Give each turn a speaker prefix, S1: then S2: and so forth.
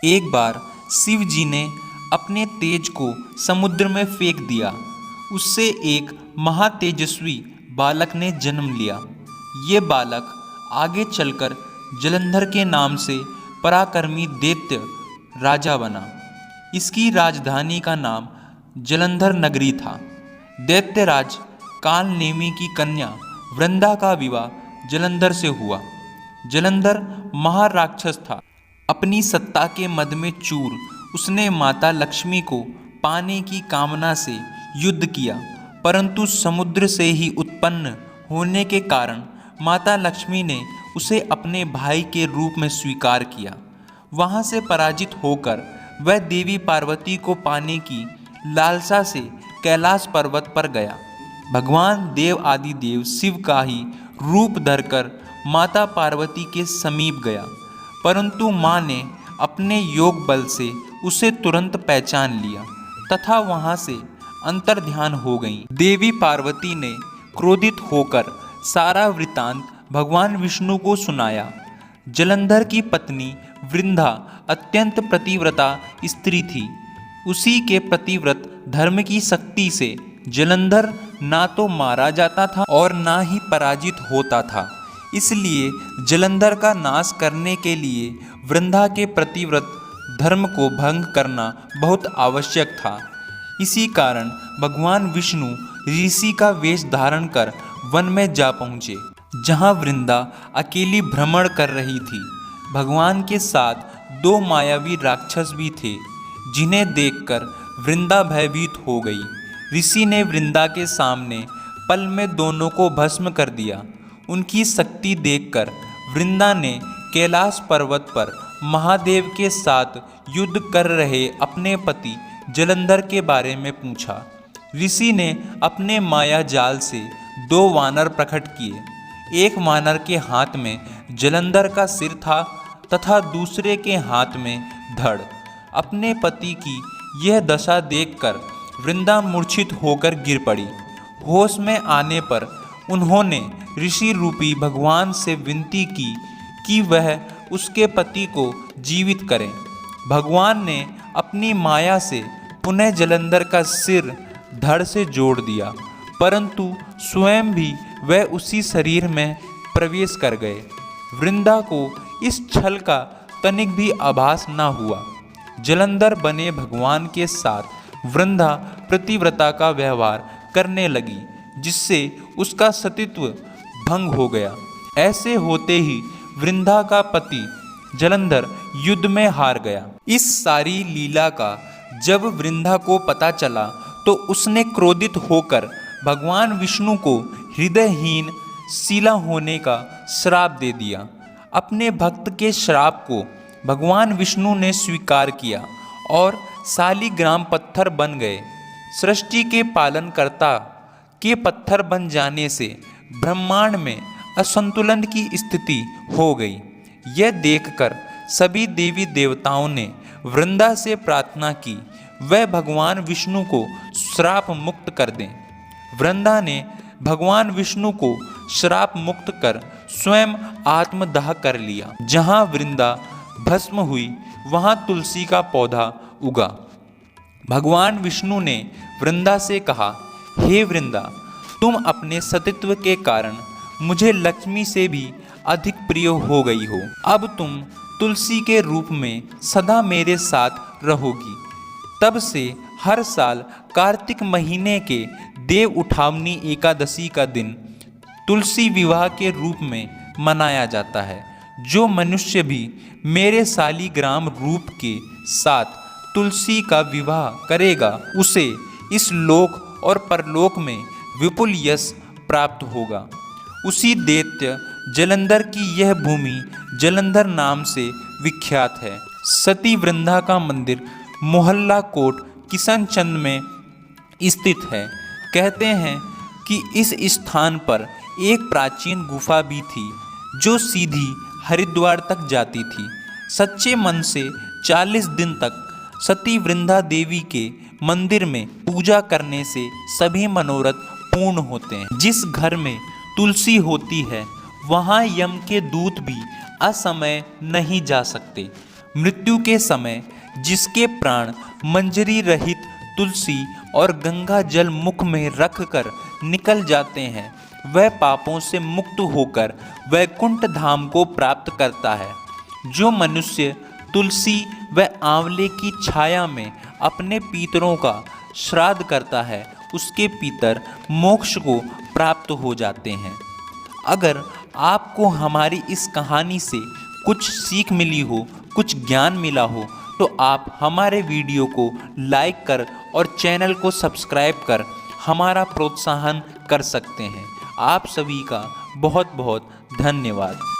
S1: एक बार शिव जी ने अपने तेज को समुद्र में फेंक दिया। उससे एक महातेजस्वी बालक ने जन्म लिया। ये बालक आगे चलकर जलंधर के नाम से पराक्रमी दैत्य राजा बना। इसकी राजधानी का नाम जलंधर नगरी था। दैत्यराज कालनेमी की कन्या वृंदा का विवाह जलंधर से हुआ। जलंधर महाराक्षस था। अपनी सत्ता के मद में चूर उसने माता लक्ष्मी को पाने की कामना से युद्ध किया, परंतु समुद्र से ही उत्पन्न होने के कारण माता लक्ष्मी ने उसे अपने भाई के रूप में स्वीकार किया। वहां से पराजित होकर वह देवी पार्वती को पाने की लालसा से कैलाश पर्वत पर गया। भगवान देव आदि देव शिव का ही रूप धरकर माता पार्वती के समीप गया, परंतु माँ ने अपने योग बल से उसे तुरंत पहचान लिया तथा वहां से अंतर्ध्यान हो गई। देवी पार्वती ने क्रोधित होकर सारा वृतांत भगवान विष्णु को सुनाया। जलंधर की पत्नी वृंदा अत्यंत पतिव्रता स्त्री थी। उसी के पतिव्रत धर्म की शक्ति से जलंधर ना तो मारा जाता था और ना ही पराजित होता था। इसलिए जलंधर का नाश करने के लिए वृंदा के प्रतिव्रत धर्म को भंग करना बहुत आवश्यक था। इसी कारण भगवान विष्णु ऋषि का वेश धारण कर वन में जा पहुँचे, जहाँ वृंदा अकेली भ्रमण कर रही थी। भगवान के साथ दो मायावी राक्षस भी थे, जिन्हें देखकर वृंदा भयभीत हो गई। ऋषि ने वृंदा के सामने पल में दोनों को भस्म कर दिया। उनकी शक्ति देखकर वृंदा ने कैलाश पर्वत पर महादेव के साथ युद्ध कर रहे अपने पति जलंधर के बारे में पूछा। ऋषि ने अपने माया जाल से दो वानर प्रकट किए। एक वानर के हाथ में जलंधर का सिर था तथा दूसरे के हाथ में धड़। अपने पति की यह दशा देखकर वृंदा मूर्छित होकर गिर पड़ी। होश में आने पर उन्होंने ऋषि रूपी भगवान से विनती की कि वह उसके पति को जीवित करें। भगवान ने अपनी माया से पुनः जलंधर का सिर धड़ से जोड़ दिया, परंतु स्वयं भी वह उसी शरीर में प्रवेश कर गए। वृंदा को इस छल का तनिक भी आभास न हुआ। जलंधर बने भगवान के साथ वृंदा प्रतिव्रता का व्यवहार करने लगी, जिससे उसका सतीत्व भंग हो गया। ऐसे होते ही वृंदा का पति जलंधर युद्ध में हार गया। इस सारी लीला का जब वृंदा को पता चला तो उसने क्रोधित होकर भगवान विष्णु को हृदयहीन शिला होने का श्राप दे दिया। अपने भक्त के श्राप को भगवान विष्णु ने स्वीकार किया और शालिग्राम पत्थर बन गए। सृष्टि के पालनकर्ता के पत्थर बन जाने से ब्रह्मांड में असंतुलन की स्थिति हो गई। यह देखकर सभी देवी देवताओं ने वृंदा से प्रार्थना की वह भगवान विष्णु को श्राप मुक्त कर दें। वृंदा ने भगवान विष्णु को श्राप मुक्त कर स्वयं आत्मदाह कर लिया। जहाँ वृंदा भस्म हुई वहाँ तुलसी का पौधा उगा। भगवान विष्णु ने वृंदा से कहा, हे वृंदा, तुम अपने सतीत्व के कारण मुझे लक्ष्मी से भी अधिक प्रिय हो गई हो। अब तुम तुलसी के रूप में सदा मेरे साथ रहोगी। तब से हर साल कार्तिक महीने के देव उठावनी एकादशी का दिन तुलसी विवाह के रूप में मनाया जाता है। जो मनुष्य भी मेरे शालिग्राम रूप के साथ तुलसी का विवाह करेगा, उसे इस लोक और परलोक में विपुल यश प्राप्त होगा। उसी दैत्य जलंधर की यह भूमि जलंधर नाम से विख्यात है। सती वृंदा का मंदिर मोहल्ला कोट किशनचंद में स्थित है। कहते हैं कि इस स्थान पर एक प्राचीन गुफा भी थी जो सीधी हरिद्वार तक जाती थी। सच्चे मन से 40 दिन तक सती वृंदा देवी के मंदिर में पूजा करने से सभी मनोरथ पूर्ण होते हैं। जिस घर में तुलसी होती है वहाँ यम के दूत भी असमय नहीं जा सकते। मृत्यु के समय जिसके प्राण मंजरी रहित तुलसी और गंगा जल मुख में रखकर निकल जाते हैं, वह पापों से मुक्त होकर वैकुंठ धाम को प्राप्त करता है। जो मनुष्य तुलसी व आंवले की छाया में अपने पितरों का श्राद्ध करता है, उसके पितर मोक्ष को प्राप्त हो जाते हैं। अगर आपको हमारी इस कहानी से कुछ सीख मिली हो, कुछ ज्ञान मिला हो, तो आप हमारे वीडियो को लाइक कर और चैनल को सब्सक्राइब कर हमारा प्रोत्साहन कर सकते हैं। आप सभी का बहुत बहुत धन्यवाद।